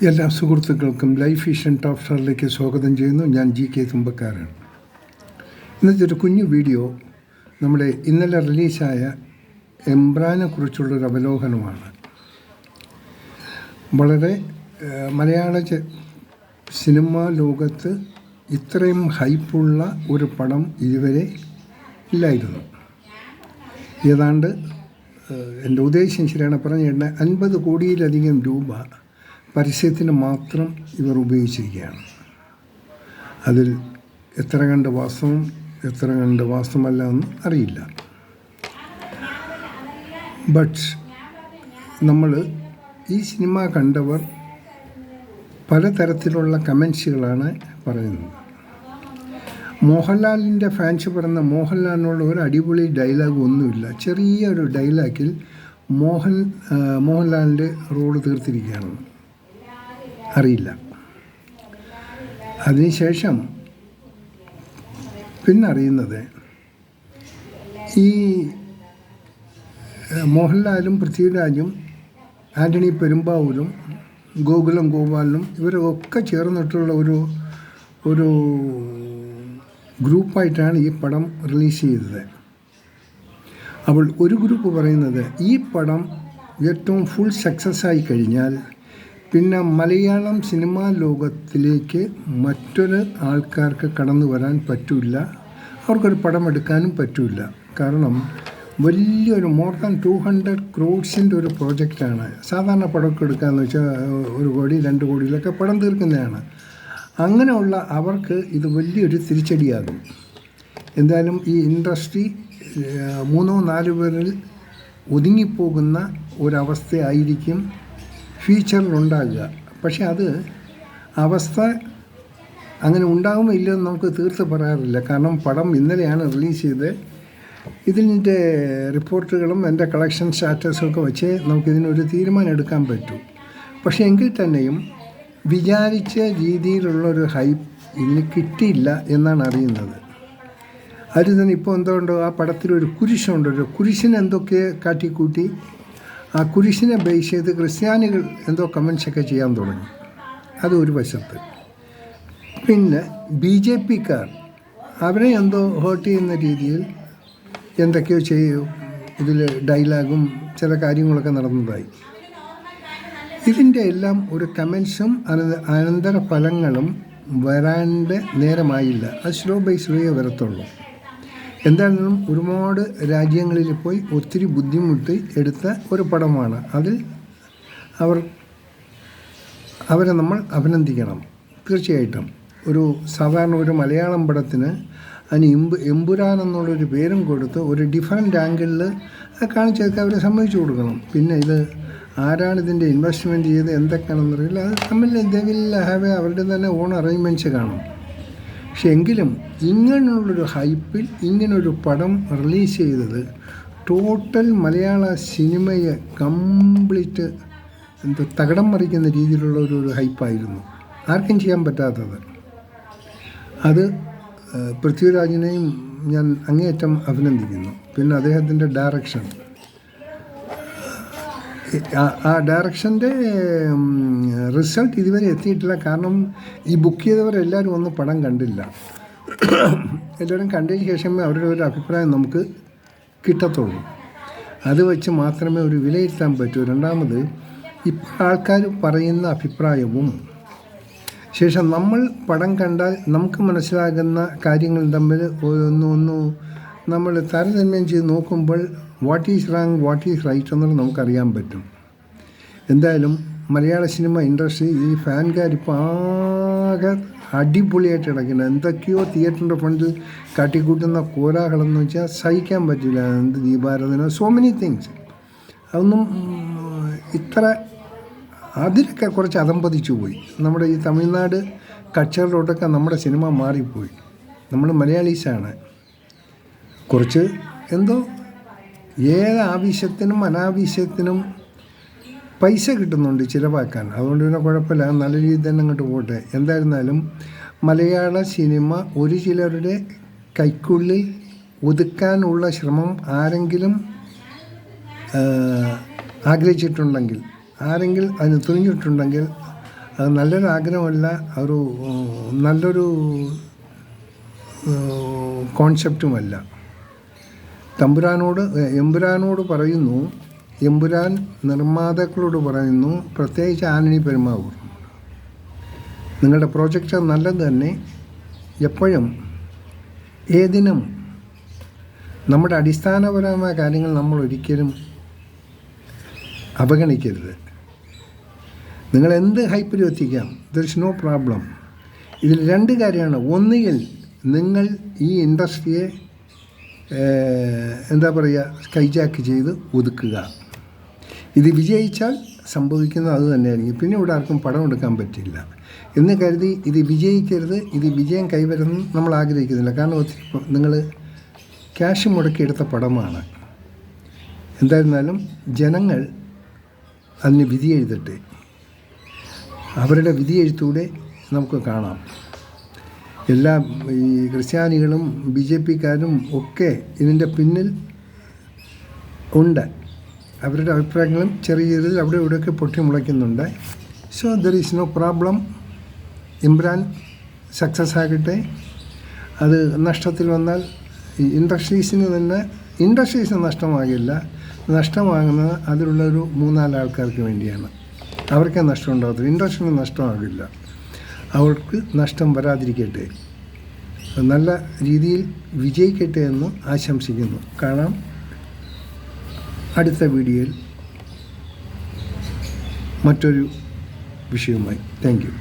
എല്ലാ സുഹൃത്തുക്കൾക്കും life vision top സ്റ്റാറിലേക്ക് സ്വാഗതം ചെയ്യുന്നു. ഞാൻ GK തുമ്പക്കാരൻ. ഇന്നത്തെ ഒരു കുഞ്ഞു വീഡിയോ നമ്മുടെ ഇന്നലെ റിലീസായ എംബ്രാനെ കുറിച്ചുള്ളൊരു അവലോകനമാണ്. വളരെ മലയാള സിനിമാ ലോകത്ത് ഇത്രയും ഹൈപ്പുള്ള ഒരു പടം ഇതുവരെ ഇല്ലായിരുന്നു. ഏതാണ്ട് എൻ്റെ ഉദ്ദേശം ശരിയാണ് പറഞ്ഞിട്ട് 50 കോടിയിലധികം രൂപ പരസ്യത്തിന് മാത്രം ഇവർ ഉപയോഗിച്ചിരിക്കുകയാണ്. അതിൽ എത്ര കണ്ട് വാസ്തവം എത്ര കണ്ട് വാസ്തവമല്ല എന്ന് അറിയില്ല. ബട്ട് നമ്മൾ ഈ സിനിമ കണ്ടവർ പലതരത്തിലുള്ള കമൻസുകളാണ് പറയുന്നത്. മോഹൻലാലിൻ്റെ ഫാൻസ് പറയുന്ന മോഹൻലാലിനുള്ള ഒരു അടിപൊളി ഡയലോഗ് ഒന്നുമില്ല. ചെറിയൊരു ഡയലോഗിൽ മോഹൻലാലിൻ്റെ റോള് തീർത്തിരിക്കുകയാണ്. അറിയില്ല. അതിനുശേഷം പിന്നറിയുന്നത് ഈ മോഹൻലാലും പൃഥ്വിരാജും ആൻ്റണി പെരുമ്പാവൂരും ഗോകുലം ഗോപാലനും ഇവരൊക്കെ ചേർന്നിട്ടുള്ള ഒരു ഗ്രൂപ്പായിട്ടാണ് ഈ പടം റിലീസ് ചെയ്തത്. അപ്പോൾ ഒരു ഗ്രൂപ്പ് പറയുന്നത് ഈ പടം ഏറ്റവും ഫുൾ സക്സസ് ആയി കഴിഞ്ഞാൽ പിന്നെ മലയാളം സിനിമാ ലോകത്തിലേക്ക് മറ്റൊരു ആൾക്കാർക്ക് കടന്നു വരാൻ പറ്റില്ല, അവർക്കൊരു പടം എടുക്കാനും പറ്റില്ല. കാരണം വലിയൊരു മോർ ദാൻ 200 crores ഒരു പ്രോജക്റ്റാണ്. സാധാരണ പടമൊക്കെ എടുക്കാമെന്ന് വെച്ചാൽ 1 കോടി 2 കോടിയിലൊക്കെ പടം തീർക്കുന്നതാണ്. അങ്ങനെയുള്ള അവർക്ക് ഇത് വലിയൊരു തിരിച്ചടിയാകും. എന്തായാലും ഈ ഇൻഡസ്ട്രി 3-4 പേരിൽ ഒതുങ്ങിപ്പോകുന്ന ഒരവസ്ഥയായിരിക്കും ഫ്യൂച്ചറിലുണ്ടാകുക. പക്ഷെ അത് അവസ്ഥ അങ്ങനെ ഉണ്ടാകുമോ ഇല്ലെന്ന് നമുക്ക് തീർത്ത് പറയാറില്ല. കാരണം പടം ഇന്നലെയാണ് റിലീസ് ചെയ്ത്. ഇതിൻ്റെ റിപ്പോർട്ടുകളും എൻ്റെ കളക്ഷൻ സ്റ്റാറ്റസൊക്കെ വെച്ച് നമുക്കിതിനൊരു തീരുമാനം എടുക്കാൻ പറ്റും. പക്ഷേ എങ്കിൽ തന്നെയും വിചാരിച്ച രീതിയിലുള്ളൊരു ഹൈപ്പ് ഇതിന് കിട്ടിയില്ല എന്നാണ് അറിയുന്നത്. അത് തന്നെ ഇപ്പോൾ എന്തുകൊണ്ടോ ആ പടത്തിലൊരു കുരിശുണ്ട്. ഒരു കുരിശിന് എന്തൊക്കെ കാട്ടിക്കൂട്ടി ആ കുരിശിനെ ബേസ് ചെയ്ത് ക്രിസ്ത്യാനികൾ എന്തോ കമൻസൊക്കെ ചെയ്യാൻ തുടങ്ങി. അതൊരു വശത്ത്. പിന്നെ BJPക്കാർ അവരെ എന്തോ ഹേർട്ട് ചെയ്യുന്ന രീതിയിൽ എന്തൊക്കെയോ ചെയ്യും. ഇതിൽ ഡയലോഗും ചില കാര്യങ്ങളൊക്കെ നടന്നതായി. ഇതിൻ്റെ എല്ലാം ഒരു കമൻസും അനന്തര ഫലങ്ങളും വരാണ്ട് നേരമായില്ല. അത് സ്ലോ ബൈ സ്ലോയെ വരത്തുള്ളൂ. എന്തായാലും ഒരുപാട് രാജ്യങ്ങളിൽ പോയി ഒത്തിരി ബുദ്ധിമുട്ട് എടുത്ത ഒരു പടമാണ്. അതിൽ അവരെ നമ്മൾ അഭിനന്ദിക്കണം തീർച്ചയായിട്ടും. ഒരു സാധാരണ ഒരു മലയാളം പടത്തിന് അതിന് എമ്പുരാൻ എന്നുള്ളൊരു പേരും കൊടുത്ത് ഒരു ഡിഫറെൻ്റ് ആംഗിളിൽ കാണിച്ചൊക്കെ അവരെ സമ്മതിച്ചു കൊടുക്കണം. പിന്നെ ഇത് ആരാണ് ഇതിൻ്റെ ഇൻവെസ്റ്റ്മെൻറ്റ് ചെയ്ത് എന്തൊക്കെയാണെന്നറിയില്ല. അത് തമ്മിൽ അവരുടെ തന്നെ ഓൺ അറേഞ്ച്മെൻറ്റ്സ് കാണും. പക്ഷെ എങ്കിലും ഇങ്ങനെയുള്ളൊരു ഹൈപ്പിൽ ഇങ്ങനൊരു പടം റിലീസ് ചെയ്തത് ടോട്ടൽ മലയാള സിനിമയെ കംപ്ലീറ്റ് തകിടം മറിക്കുന്ന രീതിയിലുള്ള ഒരു ഹൈപ്പായിരുന്നു. ആർക്കും ചെയ്യാൻ പറ്റാത്തത്. അത് പൃഥ്വിരാജിനെയും ഞാൻ അങ്ങേയറ്റം അഭിനന്ദിക്കുന്നു. പിന്നെ അദ്ദേഹത്തിൻ്റെ ഡയറക്ഷൻ, ആ ഡയറക്ഷൻ്റെ റിസൾട്ട് ഇതുവരെ എത്തിയിട്ടില്ല. കാരണം ഈ ബുക്ക് ചെയ്തവരെല്ലാവരും ഒന്നും പടം കണ്ടില്ല. എല്ലാവരും കണ്ടതിന് ശേഷമേ അവരുടെ ഒരു അഭിപ്രായം നമുക്ക് കിട്ടത്തുള്ളൂ. അത് വെച്ച് മാത്രമേ ഒരു വിലയിരുത്താൻ പറ്റൂ. രണ്ടാമത് ഇപ്പോൾ ആൾക്കാർ പറയുന്ന അഭിപ്രായവും ശേഷം നമ്മൾ പടം കണ്ടാൽ നമുക്ക് മനസ്സിലാകുന്ന കാര്യങ്ങൾ തമ്മിൽ ഒന്ന് നമ്മൾ താരതമ്യം ചെയ്ത് നോക്കുമ്പോൾ what is wrong what is right എന്നുള്ളത് നമുക്കറിയാൻ പറ്റും. എന്തായാലും മലയാള സിനിമ ഇൻഡസ്ട്രി ഈ ഫാൻകാരിപ്പോൾ ആകെ അടിപൊളിയായിട്ട് കിടക്കുന്നത്. എന്തൊക്കെയോ തിയേറ്ററിൻ്റെ ഫ്രണ്ടിൽ കാട്ടിക്കൂട്ടുന്ന കോലാഹലമെന്ന് വെച്ചാൽ സഹിക്കാൻ പറ്റില്ല. എന്ത് ദീപാരാധന, സോ മെനി തിങ്സ്. അതൊന്നും ഇത്ര അതിലൊക്കെ കുറച്ച് അധംപതിച്ചു പോയി. നമ്മുടെ ഈ തമിഴ്നാട് കൾച്ചറിലോട്ടൊക്കെ നമ്മുടെ സിനിമ മാറിപ്പോയി. നമ്മൾ മലയാളീസാണ്. കുറച്ച് എന്തോ ഏത് ആവശ്യത്തിനും അനാവശ്യത്തിനും പൈസ കിട്ടുന്നുണ്ട് ചിലവാക്കാൻ. അതുകൊണ്ട് പിന്നെ കുഴപ്പമില്ല, നല്ല രീതിയിൽ തന്നെ അങ്ങോട്ട് പോട്ടെ. എന്തായിരുന്നാലും മലയാള സിനിമ ഒരു ചിലരുടെ കൈക്കുള്ളിൽ ഒതുക്കാനുള്ള ശ്രമം ആരെങ്കിലും ആഗ്രഹിച്ചിട്ടുണ്ടെങ്കിൽ, ആരെങ്കിലും അതിന് തുനിഞ്ഞിട്ടുണ്ടെങ്കിൽ അത് നല്ലൊരു ആഗ്രഹമല്ല, ഒരു നല്ലൊരു കോൺസെപ്റ്റുമല്ല. എമ്പുരാനോട് പറയുന്നു, എമ്പുരാൻ നിർമ്മാതാക്കളോട് പറയുന്നു, പ്രത്യേകിച്ച് ആന്റണി പെരുമ്പാവൂർ, നിങ്ങളുടെ പ്രോജക്റ്റ് നല്ലത് തന്നെ. എപ്പോഴും ഏതിനും നമ്മുടെ അടിസ്ഥാനപരമായ കാര്യങ്ങൾ നമ്മൾ ഒരിക്കലും അവഗണിക്കരുത്. നിങ്ങൾ എന്ത് ഹൈപ്പിൽ എത്തിക്കാം, ദർ ഇസ് നോ പ്രോബ്ലം. ഇതിൽ രണ്ട് കാര്യമാണ്. ഒന്നുകിൽ നിങ്ങൾ ഈ ഇൻഡസ്ട്രിയെ സ്കൈജാക്ക് ചെയ്ത് ഒതുക്കുക. ഇത് വിജയിച്ചാൽ സംഭവിക്കുന്നത് അത് തന്നെയായിരിക്കും. പിന്നെ ഇവിടെ ആർക്കും പടം എടുക്കാൻ പറ്റില്ല എന്ന് കരുതി ഇത് വിജയിക്കരുത്, ഇത് വിജയം കൈവരുന്നു നമ്മൾ ആഗ്രഹിക്കുന്നില്ല. കാരണം ഒത്തിരി നിങ്ങൾ ക്യാഷ് മുടക്കിയെടുത്ത പടമാണ്. എന്തായിരുന്നാലും ജനങ്ങൾ അതിന് വിധി എഴുതട്ടെ. അവരുടെ വിധി എഴുത്തൂടെ നമുക്ക് കാണാം. എല്ലാ ഈ ക്രിസ്ത്യാനികളും BJPക്കാരും ഒക്കെ ഇതിൻ്റെ പിന്നിൽ ഉണ്ട്. അവരുടെ അഭിപ്രായങ്ങളും ചെറിയ രീതിയിൽ അവിടെ ഇവിടെയൊക്കെ പൊട്ടി മുളയ്ക്കുന്നുണ്ട്. So there is no problem. Imran success ആകട്ടെ. അത് നഷ്ടത്തിൽ വന്നാൽ ഇൻഡസ്ട്രീസിന് നഷ്ടമാകില്ല. നഷ്ടമാകുന്നത് അതിലുള്ളൊരു 3-4 ആൾക്കാർക്ക് വേണ്ടിയാണ്. അവർക്കേ നഷ്ടം ഉണ്ടാകത്തില്ല, ഇൻഡസ്ട്രിന് നഷ്ടമാകില്ല. അവർക്ക് നഷ്ടം വരാതിരിക്കട്ടെ, നല്ല രീതിയിൽ വിജയിക്കട്ടെ എന്ന് ആശംസിക്കുന്നു. കാണാം അടുത്ത വീഡിയോയിൽ മറ്റൊരു വിഷയവുമായി. Thank you.